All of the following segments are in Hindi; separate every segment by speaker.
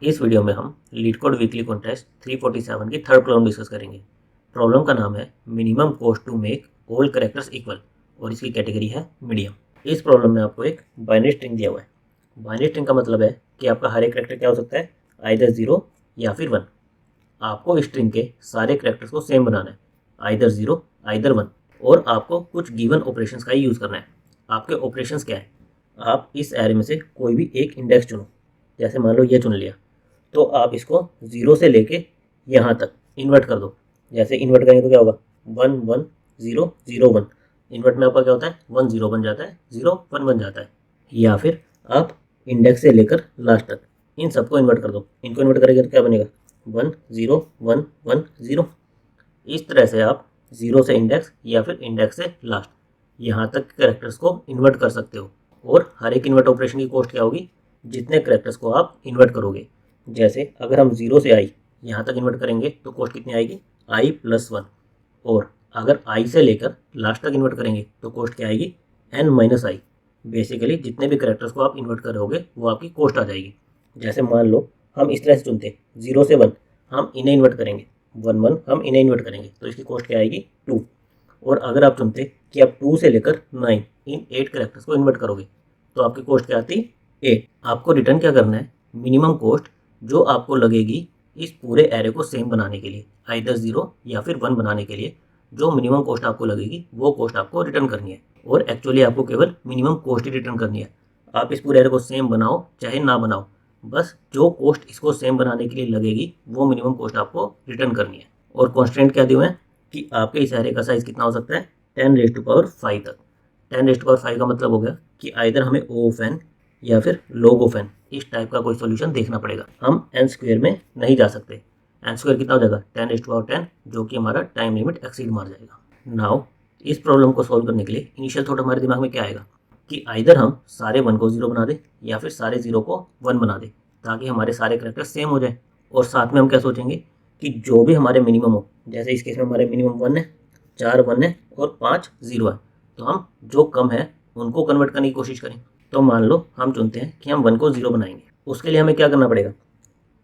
Speaker 1: इस वीडियो में हम लीडकोड वीकली कॉन्टेस्ट 347 की थर्ड प्रॉब्लम डिस्कस करेंगे। प्रॉब्लम का नाम है minimum cost to make all characters equal और इसकी कैटेगरी है मीडियम। इस प्रॉब्लम में आपको एक बाइनरी स्ट्रिंग दिया हुआ है। बाइनरी स्ट्रिंग का मतलब है कि आपका हर एक कैरेक्टर क्या हो सकता है, आइदर 0 या फिर 1। आपको स्ट्रिंग के सारे कैरेक्टर्स को सेम बनाना है, आइदर 0 आइदर 1, और आपको कुछ गिवन ऑपरेशंस का ही यूज़ करना है। आपके ऑपरेशंस क्या है, आप इस एरे में से कोई भी एक इंडेक्स चुनो। जैसे मान लो ये चुन लिया, तो आप इसको 0 से लेके यहाँ तक इन्वर्ट कर दो। जैसे इन्वर्ट करेंगे तो क्या होगा, 1 1 0 0 1। इन्वर्ट में आपका क्या होता है, 1 0 बन जाता है, 0 1 बन जाता है। या फिर आप इंडेक्स से लेकर लास्ट तक इन सबको इन्वर्ट कर दो। इनको इन्वर्ट करेंगे तो क्या बनेगा, 1 0 1 1 0। इस तरह से आप 0 से इंडेक्स या फिर इंडेक्स से लास्ट यहाँ तक कैरेक्टर्स को इन्वर्ट कर सकते हो। और हर एक इन्वर्ट ऑपरेशन की कॉस्ट क्या होगी, जितने कैरेक्टर्स को आप इन्वर्ट करोगे। जैसे अगर हम 0 से आई यहाँ तक इन्वर्ट करेंगे तो कॉस्ट कितनी आएगी, i + 1। और अगर i से लेकर लास्ट तक इन्वर्ट करेंगे तो कॉस्ट क्या आएगी, n - i। बेसिकली जितने भी कैरेक्टर्स को आप इन्वर्ट कर रहे होगे वो आपकी कॉस्ट आ जाएगी। जैसे मान लो हम इस तरह से चुनते, 0 से 1 हम इन्हें इन्वर्ट करेंगे, 1 1 हम इन्हें इन्वर्ट करेंगे तो इसकी कॉस्ट क्या आएगी, 2। और अगर आप चुनते कि आप 2 से लेकर 9 इन 8 कैरेक्टर्स को इन्वर्ट करोगे तो आपकी कॉस्ट क्या आती, 8। आपको रिटर्न क्या करना है, मिनिमम कॉस्ट जो आपको लगेगी इस पूरे एरे को सेम बनाने के लिए, आइदर 0 या फिर 1 बनाने के लिए जो मिनिमम कॉस्ट आपको लगेगी वो कॉस्ट आपको रिटर्न करनी है। और एक्चुअली आपको केवल मिनिमम कॉस्ट ही रिटर्न करनी है। आप इस पूरे एरे को सेम बनाओ चाहे ना बनाओ, बस जो कॉस्ट इसको सेम बनाने के लिए लगेगी वो मिनिमम कॉस्ट आपको रिटर्न करनी है। और कॉन्स्टेंट क्या दिए हुए हैं कि आपके इस एरे का साइज कितना हो सकता है, 10⁵ तक। 10⁵ का मतलब हो गया कि आइदर हमें O ऑफ n या फिर log ऑफ n इस टाइप का कोई सॉल्यूशन देखना पड़ेगा। हम n² में नहीं जा सकते। n² कितना हो जाएगा, 10⁻10, जो कि हमारा टाइम लिमिट एक्सीड मार जाएगा। नाउ इस प्रॉब्लम को सॉल्व करने के लिए इनिशियल थॉट हमारे दिमाग में क्या आएगा कि आइदर हम सारे 1 को 0 बना दें या फिर सारे 0 को 1 बना दें, ताकि हमारे सारे कैरेक्टर सेम हो जाए। और साथ में हम क्या सोचेंगे कि जो भी हमारे मिनिमम हो, जैसे इस केस में हमारे मिनिमम 1 है, 4 1 है और 5 0 है, तो हम जो कम है उनको कन्वर्ट करने की कोशिश करें। तो मान लो हम चुनते हैं कि हम 1 को 0 बनाएंगे। उसके लिए हमें क्या करना पड़ेगा,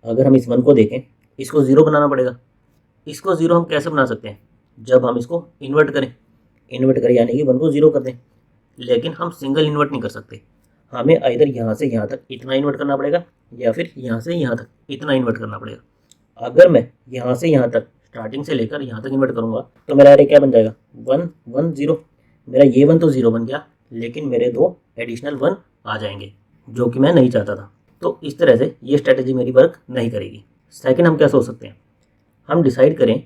Speaker 1: अगर हम इस 1 को देखें, इसको 0 बनाना पड़ेगा। इसको 0 हम कैसे बना सकते हैं, जब हम इसको इन्वर्ट करें। इन्वर्ट करें यानी कि 1 को 0 कर दें। लेकिन हम सिंगल इन्वर्ट नहीं कर सकते, हमें आइदर यहाँ से यहाँ तक इतना इन्वर्ट करना पड़ेगा या फिर यहाँ से यहाँ तक इतना इन्वर्ट करना पड़ेगा। अगर मैं यहाँ से यहाँ तक स्टार्टिंग से लेकर यहाँ तक इन्वर्ट करूँगा तो मेरा एरे क्या बन जाएगा, 1 1 0। मेरा ये 1 तो 0 बन गया, लेकिन मेरे 2 एडिशनल 1 आ जाएंगे जो कि मैं नहीं चाहता था। तो इस तरह से ये स्ट्रेटेजी मेरी वर्क नहीं करेगी। सेकंड हम क्या सोच सकते हैं, हम डिसाइड करें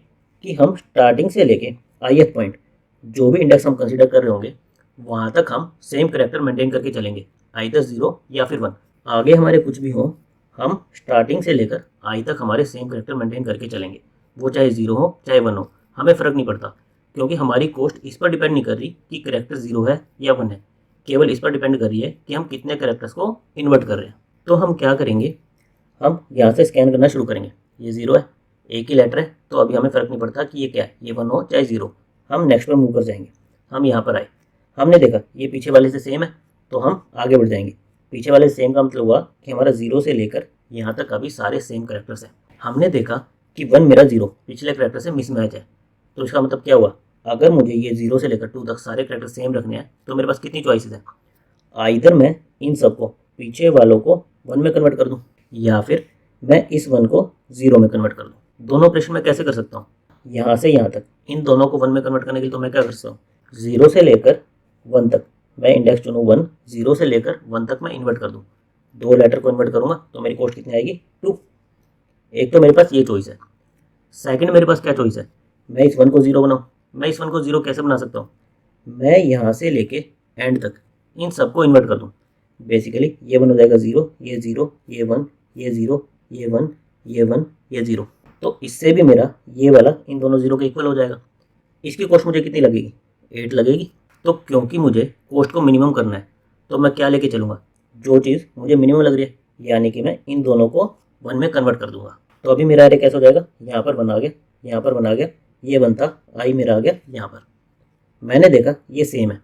Speaker 1: कि हम स्टार्टिंग से लेके ith पॉइंट जो भी इंडेक्स हम कंसीडर कर रहे होंगे वहाँ तक हम सेम करेक्टर मेंटेन करके चलेंगे, आइदर 0 या फिर 1। आगे हमारे कुछ भी हो, हम स्टार्टिंग से लेकर आई तक हमारे सेम करेक्टर मेंटेन करके चलेंगे। वो चाहे 0 हो चाहे 1 हो, हमें फ़र्क नहीं पड़ता, क्योंकि हमारी कॉस्ट इस पर डिपेंड नहीं कर रही कि करेक्टर 0 है या 1 है। केवल इस पर डिपेंड कर रही है कि हम कितने करेक्टर्स को इन्वर्ट कर रहे हैं। तो हम क्या करेंगे, हम यहाँ से स्कैन करना शुरू करेंगे। ये 0 है, एक ही लेटर है, तो अभी हमें फ़र्क नहीं पड़ता कि ये क्या है, ये 1 हो चाहे 0। हम नेक्स्ट पर मूव कर जाएंगे। हम यहाँ पर आए, हमने देखा ये पीछे वाले से सेम है, तो हम आगे बढ़ जाएंगे। पीछे वाले सेम का मतलब हुआ कि हमारा 0 से लेकर यहाँ तक अभी सारे सेम करेक्टर्स हैं। हमने देखा कि 1 मेरा 0 पिछले करेक्टर से मिसमैच है, तो इसका मतलब क्या हुआ, अगर मुझे ये 0 से लेकर 2 तक सारे करेक्टर सेम रखने हैं तो मेरे पास कितनी चॉइसेस हैं। आइदर मैं इन सबको पीछे वालों को 1 में कन्वर्ट कर दूँ या फिर मैं इस 1 को 0 में कन्वर्ट कर दूँ। दोनों ऑपरेशन मैं कैसे कर सकता हूँ, यहाँ से यहाँ तक इन दोनों को 1 में कन्वर्ट करने के लिए तो मैं क्या कर सकता हूँ, 0 से लेकर 1 तक मैं इंडेक्स चुनूँ 1, 0 से लेकर 1 तक मैं इन्वर्ट कर दूँ। 2 लेटर को इन्वर्ट करूँगा तो मेरी कॉस्ट कितनी आएगी, 2। एक तो मेरे पास ये चॉइस है। सेकंड मेरे पास क्या चॉइस है, मैं इस 1 को 0 बनाऊँ। मैं इस 1 को 0 कैसे बना सकता हूँ, मैं यहाँ से लेके एंड तक इन सबको इन्वर्ट कर दूँ। बेसिकली ये 1 हो जाएगा 0, ये 0, ये 1, ये 0, ये 1, ये 1, ये 0। तो इससे भी मेरा ये वाला इन दोनों 0 के इक्वल हो जाएगा। इसकी कॉस्ट मुझे कितनी लगेगी, 8 लगेगी। तो क्योंकि मुझे कॉस्ट को मिनिमम करना है तो मैं क्या लेके चलूँगा, जो चीज़ मुझे मिनिमम लग रही है, यानी कि मैं इन दोनों को 1 में कन्वर्ट कर दूंगा। तो अभी मेरा एरे कैसा हो जाएगा, यहाँ पर 1 आ गया, यहाँ पर 1 आ गया, ये 1 था, आई मेरा आ गया यहाँ पर। मैंने देखा ये सेम है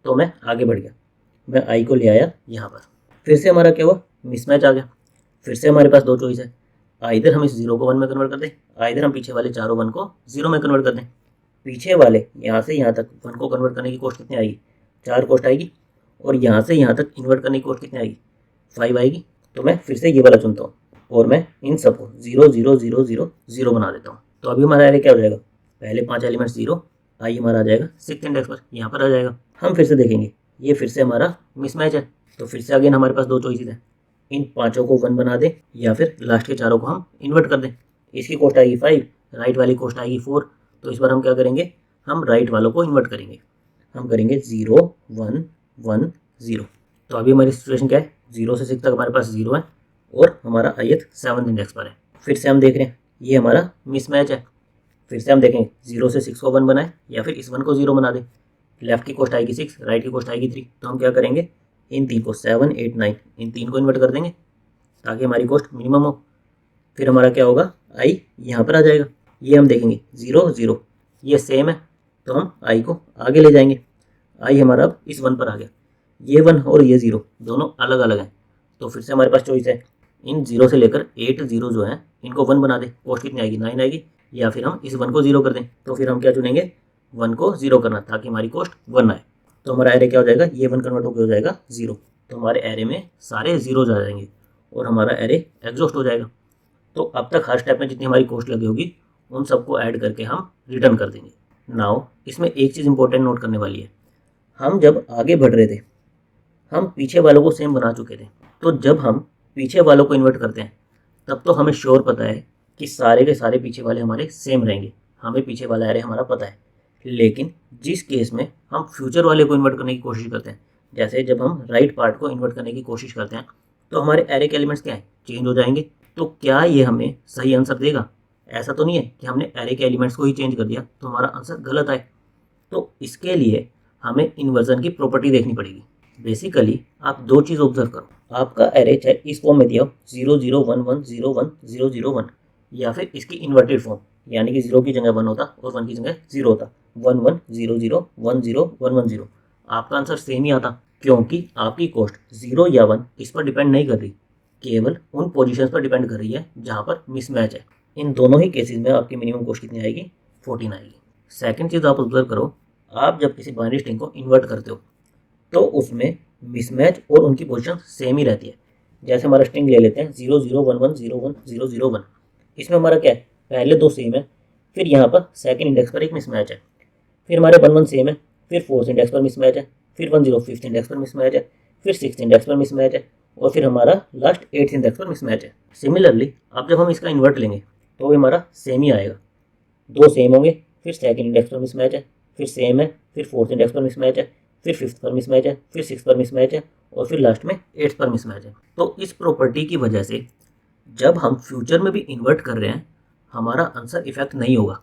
Speaker 1: तो मैं आगे बढ़ गया, मैं आई को ले आया यहाँ पर। फिर से हमारा क्या हुआ, मिसमैच आ गया। फिर से हमारे पास दो चॉइस है, आइधर हम इस 0 को 1 में कन्वर्ट कर दें, आइधर हम पीछे वाले चारों 1 को 0 में कन्वर्ट कर दें। पीछे वाले यहाँ से यहाँ तक 1 को कन्वर्ट करने की कॉस्ट कितनी आएगी, 4 कॉस्ट आएगी, और यहाँ से यहाँ तक इन्वर्ट करने की कॉस्ट कितनी आएगी, 5 आएगी। तो मैं फिर से ये वाला चुनता हूँ और मैं इन सबको 0 0 0 0 0 बना देता हूँ। तो अभी हमारा एरे क्या हो जाएगा, पहले 5 एलिमेंट्स 0, आई हमारा आ जाएगा 6th इंडेक्स पर, यहाँ पर आ जाएगा। हम फिर से देखेंगे, ये फिर से हमारा मिसमैच है। तो फिर से अगेन हमारे पास दो चॉइसेस हैं, इन पाँचों को 1 बना दें या फिर लास्ट के चारों को हम इन्वर्ट कर दें। इसकी कॉस्ट आएगी 5, राइट वाली कॉस्ट आएगी 4। तो इस बार हम क्या करेंगे, हम राइट वालों को इन्वर्ट करेंगे। हम करेंगे 0 1 1 0। तो अभी हमारी सिचुएशन क्या है, 0 से 6 तक हमारे पास 0 है और हमारा ith 7th इंडेक्स पर है। फिर से हम देख रहे हैं ये हमारा मिसमैच है। फिर से हम देखेंगे 0 से 6 को 1 बनाए या फिर इस 1 को 0 बना दें। लेफ्ट की कॉस्ट आएगी 6, राइट की कॉस्ट आएगी 3। तो हम क्या करेंगे, इन तीन को 7 8 9 इन तीन को इन्वर्ट कर देंगे ताकि हमारी कॉस्ट मिनिमम हो। फिर हमारा क्या होगा, आई यहाँ पर आ जाएगा। ये हम देखेंगे 0 0 ये सेम है, तो हम आई को आगे ले जाएंगे। आई हमारा अब इस 1 पर आ गया, ये 1 और ये 0 दोनों अलग अलग हैं। तो फिर से हमारे पास चॉइस है, इन 0 से लेकर 8 0 जो हैं इनको 1 बना दे, कॉस्ट कितनी आएगी, 9 आएगी। या फिर हम इस 1 को 0 कर दें। तो फिर हम क्या चुनेंगे, 1 को 0 करना ताकि हमारी कॉस्ट 1 आए। तो हमारा एरे क्या हो जाएगा, ये 1 कन्वर्ट होकर हो जाएगा 0। तो हमारे एरे में सारे 0 आ जाएंगे और हमारा एरे एग्जॉस्ट हो जाएगा। तो अब तक हर स्टेप में जितनी हमारी कॉस्ट लगी होगी उन सबको ऐड करके हम रिटर्न कर देंगे। नाउ इसमें एक चीज़ इंपॉर्टेंट नोट करने वाली है, हम जब आगे बढ़ रहे थे हम पीछे वालों को सेम बना चुके थे। तो जब हम पीछे वालों को इन्वर्ट करते हैं तब तो हमें श्योर पता है कि सारे के सारे पीछे वाले हमारे सेम रहेंगे, हमें पीछे वाला एरे हमारा पता है। लेकिन जिस केस में हम फ्यूचर वाले को इन्वर्ट करने की कोशिश करते हैं, जैसे जब हम राइट पार्ट को इन्वर्ट करने की कोशिश करते हैं, तो हमारे एरे के एलिमेंट्स क्या है, चेंज हो जाएंगे। तो क्या ये हमें सही आंसर देगा? ऐसा तो नहीं है कि हमने एरे के एलिमेंट्स को ही चेंज कर दिया तो हमारा आंसर गलत आए। तो इसके लिए हमें इन्वर्जन की प्रॉपर्टी देखनी पड़ेगी। बेसिकली आप दो चीज़ ऑब्जर्व करो, आपका एरे चाहे इस फॉर्म में दिया हो 0 0 1 1 0 1 0 0 1, या फिर इसकी इन्वर्टेड फॉर्म, यानी कि 0 की जगह 1 होता और 1 की जगह 0 होता, 1 1 0 0 1 0 1 1 0, आपका आंसर सेम ही आता, क्योंकि आपकी कॉस्ट 0 या 1 इस पर डिपेंड नहीं कर रही, केवल उन पोजीशंस पर डिपेंड कर रही है जहाँ पर मिसमैच है। इन दोनों ही केसेस में आपकी मिनिमम कॉस्ट कितनी आएगी, 14 आएगी। सेकंड चीज़ आप ऑब्जर्व करो, आप जब किसी बाइनरी स्ट्रिंग को इन्वर्ट करते हो तो उसमें मिसमैच और उनकी पोजीशन सेम ही रहती है। जैसे हमारा स्ट्रिंग ले लेते हैं 0 0 1 1 0 1 0 0 1, इसमें हमारा क्या है, पहले दो सेम है, फिर यहाँ पर सेकंड इंडेक्स पर एक मिसमैच है, फिर हमारे 1 1 सेम है, फिर 4th इंडेक्स पर मिसमैच है, फिर 1 0 5th इंडेक्स पर मिसमैच है, फिर 6th इंडेक्स पर मिसमैच है, और फिर हमारा लास्ट 8th इंडेक्स पर मिसमैच है। सिमिलरली अब जब हम इसका इन्वर्ट लेंगे तो हमारा सेम ही आएगा, दो सेम होंगे, फिर सेकंड इंडेक्स पर मिसमैच है, फिर सेम है, फिर 4th इंडेक्स पर मिसमैच है, फिर 5th पर मिसमैच है, फिर 6th पर मिसमैच है, और फिर लास्ट में 8th पर मिसमैच है। तो इस प्रॉपर्टी की वजह से जब हम फ्यूचर में भी इन्वर्ट कर रहे हैं हमारा आंसर इफेक्ट नहीं होगा,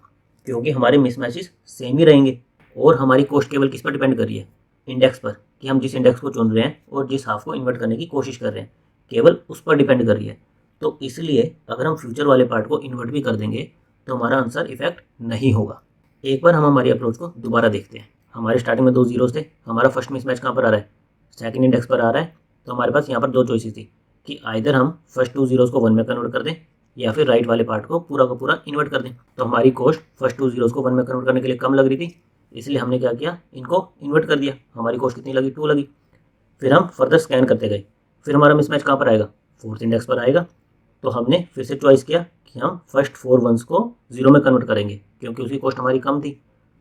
Speaker 1: क्योंकि हमारे मिसमैचेस सेम ही रहेंगे और हमारी कॉस्ट केवल किस पर डिपेंड कर रही है, इंडेक्स पर, कि हम जिस इंडेक्स को चुन रहे हैं और जिस हाफ को इन्वर्ट करने की कोशिश कर रहे हैं केवल उस पर डिपेंड कर रही है। तो इसलिए अगर हम फ्यूचर वाले पार्ट को इन्वर्ट भी कर देंगे तो हमारा आंसर इफेक्ट नहीं होगा। एक बार हम हमारी अप्रोच को दोबारा देखते हैं। हमारे स्टार्टिंग में दो जीरोस थे, हमारा फर्स्ट मिसमैच कहाँ पर आ रहा है, सेकंड इंडेक्स पर आ रहा है। तो हमारे पास यहाँ पर दो चॉइसेस थी कि आइदर हम फर्स्ट टू जीरोस को 1 में कन्वर्ट कर दें या फिर राइट वाले पार्ट को पूरा का पूरा इन्वर्ट कर दें। तो हमारी कॉस्ट फर्स्ट टू जीरोस को 1 में कन्वर्ट करने के लिए कम लग रही थी, इसलिए हमने क्या किया, इनको इन्वर्ट कर दिया। हमारी कॉस्ट कितनी लगी, 2 लगी। फिर हम फर्दर स्कैन करते गए, फिर हमारा मिसमैच कहाँ पर आएगा, 4th इंडेक्स पर आएगा। तो हमने फिर से चॉइस किया कि हम फर्स्ट 4 1s को 0 में कन्वर्ट करेंगे क्योंकि उसकी कॉस्ट हमारी कम थी।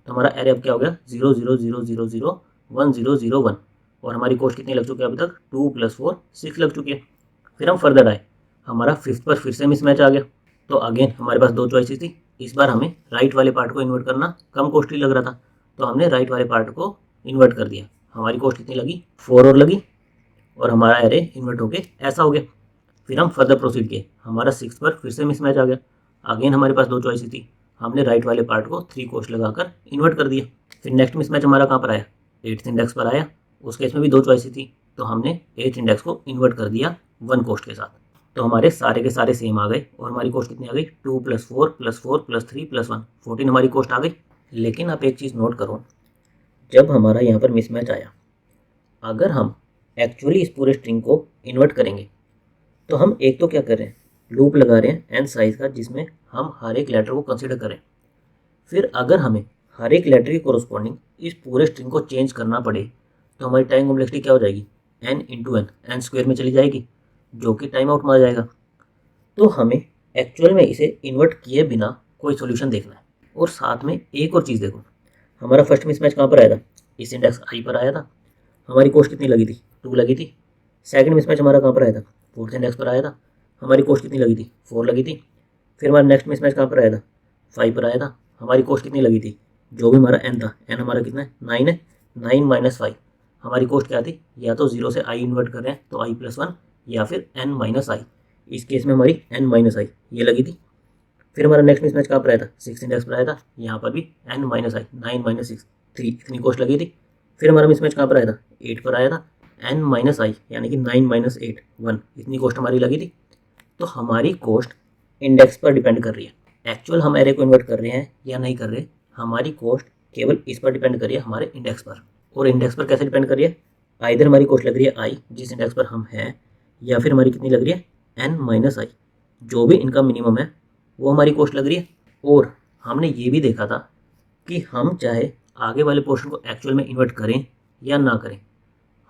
Speaker 1: तो हमारा एरे अब क्या हो गया, 0 0 0 0 0 1 0 0 1, और हमारी कॉस्ट कितनी लग चुकी है अभी तक, 2 + 4 6 लग चुकी है। फिर हम फर्दर आए, हमारा 5th पर फिर से मिसमैच आ गया। तो अगेन हमारे पास दो चॉइसेस थी, इस बार हमें राइट वाले पार्ट को इन्वर्ट करना कम कॉस्टली लग रहा था, तो हमने राइट वाले पार्ट को इन्वर्ट कर दिया। हमारी कॉस्ट कितनी लगी, 4 और लगी, और हमारा एरे इन्वर्ट होके ऐसा हो गया। फिर हम फर्दर प्रोसीड किए, हमारा 6th पर फिर से मिसमैच आ गया। अगेन हमारे पास दो चॉइसेस थी, हमने राइट वाले पार्ट को 3 कॉस्ट लगाकर इन्वर्ट कर दिया। फिर नेक्स्ट मिसमैच हमारा कहाँ पर आया, 8th इंडेक्स पर आया। उस केस में भी दो चॉइसेस थी, तो हमने 8th इंडेक्स को इन्वर्ट कर दिया 1 कॉस्ट के साथ। तो हमारे सारे के सारे सेम आ गए और हमारी कॉस्ट कितनी आ गई, 2 + 4 + 4 + 3 + 1 14 हमारी कॉस्ट आ गई। लेकिन आप एक चीज़ नोट करो, जब हमारा यहाँ पर मिसमैच आया, अगर हम एक्चुअली इस पूरे स्ट्रिंग को इन्वर्ट करेंगे तो हम एक तो क्या कर रहे हैं, लूप लगा रहे हैं n साइज का, जिसमें हम हर एक लेटर को कंसिडर करें। फिर अगर हमें हर एक लेटर की कोरस्पॉन्डिंग इस पूरे स्ट्रिंग को चेंज करना पड़े तो हमारी टाइम कॉम्प्लेक्सिटी क्या हो जाएगी, n इंटू एन स्क्वायर में चली जाएगी, जो कि टाइम आउट मार जाएगा। तो हमें एक्चुअल में इसे इन्वर्ट किए बिना कोई सोल्यूशन देखना है। और साथ में एक और चीज़ देखो, हमारा फर्स्ट मिसमैच कहाँ पर आया था, इस इंडेक्स आई पर आया था, हमारी कॉस्ट कितनी लगी थी, 2 लगी थी। सेकंड मिसमैच हमारा कहाँ पर आया था, फोर्थ इंडेक्स पर आया था, हमारी कॉस्ट कितनी लगी थी, 4 लगी थी। फिर हमारा नेक्स्ट मिसमैच कहाँ पर आया था, 5 पर आया था, हमारी कॉस्ट कितनी लगी थी, जो भी हमारा एन था, एन हमारा कितना है, 9 है, 9 माइनस 5, हमारी कॉस्ट क्या थी, या तो 0 से आई इन्वर्ट कर रहे हैं तो आई प्लस 1, या फिर एन माइनस आई, इस केस में हमारी एन माइनस आई ये लगी थी। फिर हमारा नेक्स्ट मिसमैच कहाँ पर आया था, 6 इंडेक्स पर आया था, यहाँ पर भी एन माइनस आई, 9 माइनस 6 3, इतनी कॉस्ट लगी थी। फिर हमारा मिसमैच कहाँ पर आया था, 8 पर आया था, एन माइनस आई यानी कि 9 माइनस 8 1, इतनी कॉस्ट हमारी लगी थी। तो हमारी कॉस्ट इंडेक्स पर डिपेंड कर रही है। एक्चुअल हम एरे को इन्वर्ट कर रहे हैं या नहीं कर रहे, हमारी कॉस्ट केवल इस पर डिपेंड कर रही है, हमारे इंडेक्स पर। और इंडेक्स पर कैसे डिपेंड कर रही है, आइधर हमारी कॉस्ट लग रही है आई, जिस इंडेक्स पर हम हैं, या फिर हमारी कितनी लग रही है, एन माइनस आई, जो भी इनका मिनिमम है वो हमारी कॉस्ट लग रही है। और हमने ये भी देखा था कि हम चाहे आगे वाले पोर्शन को एक्चुअल में इन्वर्ट करें या ना करें,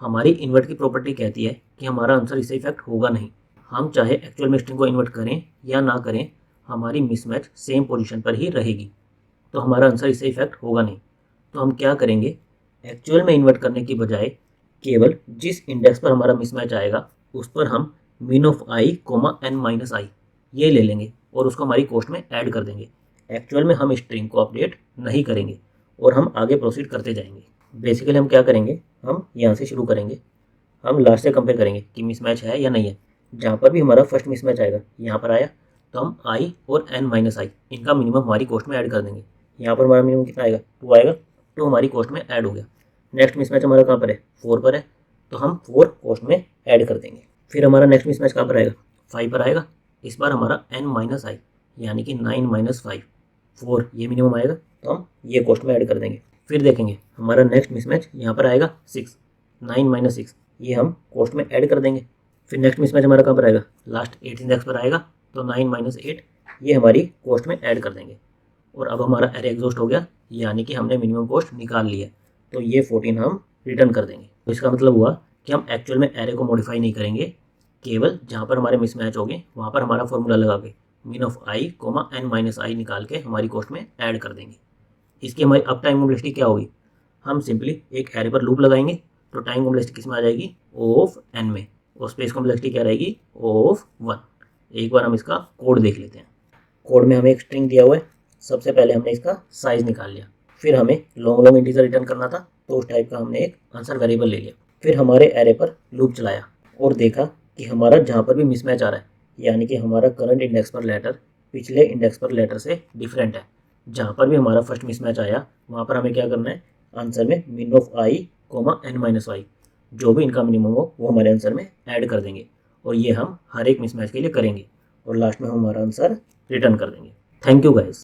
Speaker 1: हमारी इन्वर्ट की प्रॉपर्टी कहती है कि हमारा आंसर इससे इफेक्ट होगा नहीं। हम चाहे एक्चुअल में स्ट्रिंग को इन्वर्ट करें या ना करें, हमारी मिसमैच सेम पोजीशन पर ही रहेगी, तो हमारा आंसर इससे इफेक्ट होगा नहीं। तो हम क्या करेंगे, एक्चुअल में इन्वर्ट करने की बजाय केवल जिस इंडेक्स पर हमारा मिसमैच आएगा उस पर हम mean of I comma N minus I ये ले लेंगे और उसको हमारी कॉस्ट में ऐड कर देंगे। एक्चुअल में हम स्ट्रिंग को अपडेट नहीं करेंगे और हम आगे प्रोसीड करते जाएंगे। बेसिकली हम क्या करेंगे, हम यहाँ से शुरू करेंगे, हम लास्ट से कंपेयर करेंगे कि मिसमैच है या नहीं है। जहाँ पर भी हमारा फर्स्ट मिसमैच आएगा, यहाँ पर आया तो हम आई और एन माइनस आई इनका मिनिमम हमारी कॉस्ट में ऐड कर देंगे। यहाँ पर हमारा मिनिमम कितना आएगा, 2 आएगा, तो हमारी कॉस्ट में ऐड हो गया। नेक्स्ट मिसमैच हमारा कहाँ पर है, 4 पर है, तो हम 4 कॉस्ट में ऐड कर देंगे। फिर हमारा नेक्स्ट मिसमैच कहाँ पर आएगा, 5 पर आएगा, इस बार हमारा एन माइनस आई यानी कि 9 माइनस 5 4 ये मिनिमम आएगा, तो हम ये कॉस्ट में ऐड कर देंगे। फिर देखेंगे हमारा नेक्स्ट मिसमैच यहाँ पर आएगा 6, 9 माइनस 6 ये हम कॉस्ट में ऐड कर देंगे। फिर नेक्स्ट मिसमैच हमारा कहाँ पर आएगा, लास्ट 8 इंडेक्स पर आएगा, तो 9 माइनस 8 ये हमारी कॉस्ट में ऐड कर देंगे। और अब हमारा एरे एग्जॉस्ट हो गया, यानी कि हमने मिनिमम कॉस्ट निकाल लिया, तो ये 14 हम रिटर्न कर देंगे। तो इसका मतलब हुआ कि हम एक्चुअल में एरे को मॉडिफाई नहीं करेंगे, केवल जहाँ पर हमारे मिसमैच होंगे वहाँ पर हमारा फॉर्मूला लगा के mean of I comma N minus I निकाल के हमारी कॉस्ट में ऐड कर देंगे। इसकी हमारी अब टाइम कॉम्प्लेक्सिटी क्या होगी, हम सिंपली एक एरे पर लूप लगाएंगे, तो टाइम कॉम्प्लेक्सिटी किस में आ जाएगी, ओ ऑफ एन में, और स्पेस कॉम्प्लेक्सिटी क्या रहेगी, ओ ऑफ 1। एक बार हम इसका कोड देख लेते हैं। कोड में हमें एक स्ट्रिंग दिया हुआ है, सबसे पहले हमने इसका साइज निकाल लिया, फिर हमें लॉन्ग लॉन्ग इंटीजर रिटर्न करना था, तो उस टाइप का हमने एक आंसर वेरिएबल ले लिया। फिर हमारे एरे पर लूप चलाया और देखा कि हमारा जहाँ पर भी मिसमैच आ रहा है, यानी कि हमारा करंट इंडेक्स पर लेटर पिछले इंडेक्स पर लेटर से डिफरेंट है, जहाँ पर भी हमारा फर्स्ट मिसमैच आया वहाँ पर हमें क्या करना है, आंसर में min of I comma N minus y जो भी इनका मिनिमम हो वो हमारे आंसर में ऐड कर देंगे, और ये हम हर एक मिसमैच के लिए करेंगे, और लास्ट में हम हमारा आंसर रिटर्न कर देंगे। Thank you guys.